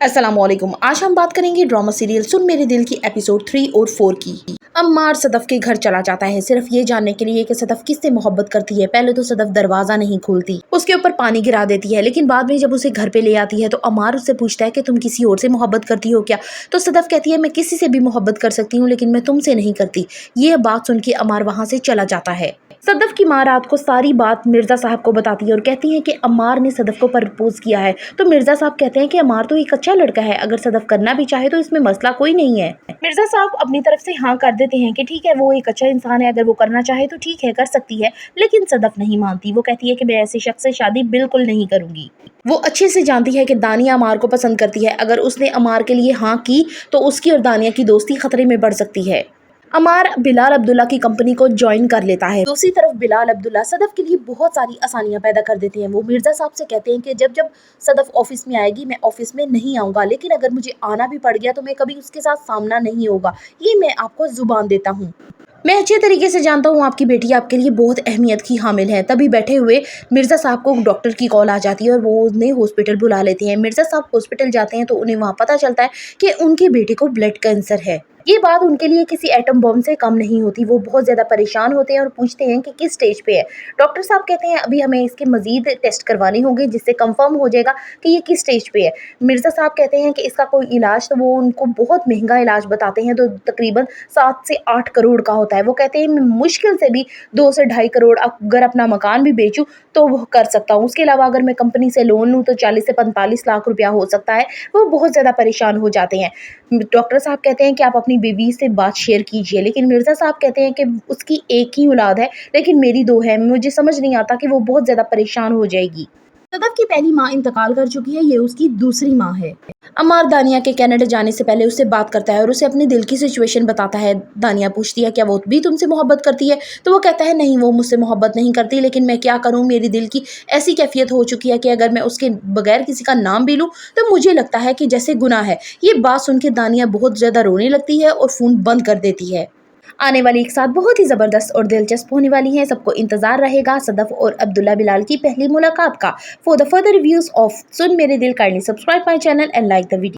अस्सलामुअलैकुम। आज हम बात करेंगे ड्रामा सीरियल सुन मेरे दिल की एपिसोड 3 और 4 की। अम्मार सदफ के घर चला जाता है सिर्फ ये जानने के लिए कि सदफ किससे मोहब्बत करती है। पहले तो सदफ दरवाजा नहीं खोलती, उसके ऊपर पानी गिरा देती है, लेकिन बाद में जब उसे घर पे ले आती है तो अम्मार उससे पूछता है कि तुम किसी और से मोहब्बत करती हो क्या। तो सदफ कहती है मैं किसी से भी मोहब्बत कर सकती हूँ लेकिन मैं तुमसे नहीं करती। ये बात सुन के अम्मार वहाँ से चला जाता है। सदफ की माँ रात को सारी बात मिर्जा साहब को बताती है और कहती है कि अम्मार ने सदफ को प्रपोज किया है। तो मिर्जा साहब कहते हैं कि अम्मार तो एक अच्छा लड़का है, अगर सदफ करना भी चाहे तो इसमें मसला कोई नहीं है। मिर्जा साहब अपनी तरफ से हाँ कर देते हैं कि ठीक है, वो एक अच्छा इंसान है, अगर वो करना चाहे तो ठीक है कर सकती है। लेकिन सदफ नहीं मानती, वो कहती है कि मैं ऐसे शख्स से शादी बिल्कुल नहीं करूंगी। वो अच्छे से जानती है कि दानिया अमार को पसंद करती है, अगर उसने अमार के लिए हाँ की तो उसकी और दानिया की दोस्ती खतरे में बढ़ सकती है। अमार बिलाल अब्दुल्ला की कंपनी को ज्वाइन कर लेता है। दूसरी तरफ बिलाल अब्दुल्ला सदफ के लिए बहुत सारी आसानियां पैदा कर देते हैं। वो मिर्जा साहब से कहते हैं कि जब जब सदफ ऑफिस में आएगी मैं ऑफिस में नहीं आऊँगा, लेकिन अगर मुझे आना भी पड़ गया तो मैं कभी उसके साथ सामना नहीं होगा, ये मैं आपको जुबान देता हूँ। मैं अच्छे तरीके से जानता हूँ आपकी बेटी आपके लिए बहुत अहमियत की हामिल है। तभी बैठे हुए मिर्जा साहब को डॉक्टर की कॉल आ जाती है और वो उन्हें हॉस्पिटल बुला लेते हैं। मिर्जा साहब हॉस्पिटल जाते हैं तो उन्हें वहाँ पता चलता है कि उनकी बेटी को ब्लड कैंसर है। ये बात उनके लिए किसी एटम बम से कम नहीं होती। वो बहुत ज़्यादा परेशान होते हैं और पूछते हैं कि किस स्टेज पे है। डॉक्टर साहब कहते हैं अभी हमें इसके मजीद टेस्ट करवाने होंगे जिससे कंफर्म हो जाएगा कि ये किस स्टेज पे है। मिर्जा साहब कहते हैं कि इसका कोई इलाज, तो वो उनको बहुत महंगा इलाज बताते हैं, तो तकरीबन 7 से 8 करोड़ का होता है। वो कहते हैं मैं मुश्किल से भी 2 से ढाई करोड़ अगर अपना मकान भी बेचूं तो वो कर सकता हूँ। उसके अलावा अगर मैं कंपनी से लोन लूँ तो 40 से 45 लाख रुपया हो सकता है। वो बहुत ज़्यादा परेशान हो जाते हैं। डॉक्टर साहब कहते हैं कि आप अपनी बीवी से बात शेयर कीजिए, लेकिन मिर्ज़ा साहब कहते हैं कि उसकी एक ही औलाद है लेकिन मेरी 2 है, मुझे समझ नहीं आता कि वो बहुत ज़्यादा परेशान हो जाएगी। सदफ की पहली माँ इंतकाल कर चुकी है, ये उसकी दूसरी माँ है। अमार दानिया के कनाडा जाने से पहले उससे बात करता है और उसे अपने दिल की सिचुएशन बताता है। दानिया पूछती है क्या वो भी तुमसे मोहब्बत करती है, तो वो कहता है नहीं, वो मुझसे मोहब्बत नहीं करती, लेकिन मैं क्या करूं, मेरी दिल की ऐसी कैफियत हो चुकी है कि अगर मैं उसके बगैर किसी का नाम भी लूं तो मुझे लगता है कि जैसे गुनाह है। ये बात सुन के दानिया बहुत ज़्यादा रोने लगती है और फ़ोन बंद कर देती है। आने वाली एक साथ बहुत ही ज़बरदस्त और दिलचस्प होने वाली है, सबको इंतजार रहेगा सदफ और अब्दुल्ला बिलाल की पहली मुलाकात का। For the further reviews of Sun Mere Dil, kindly subscribe my channel and like the video.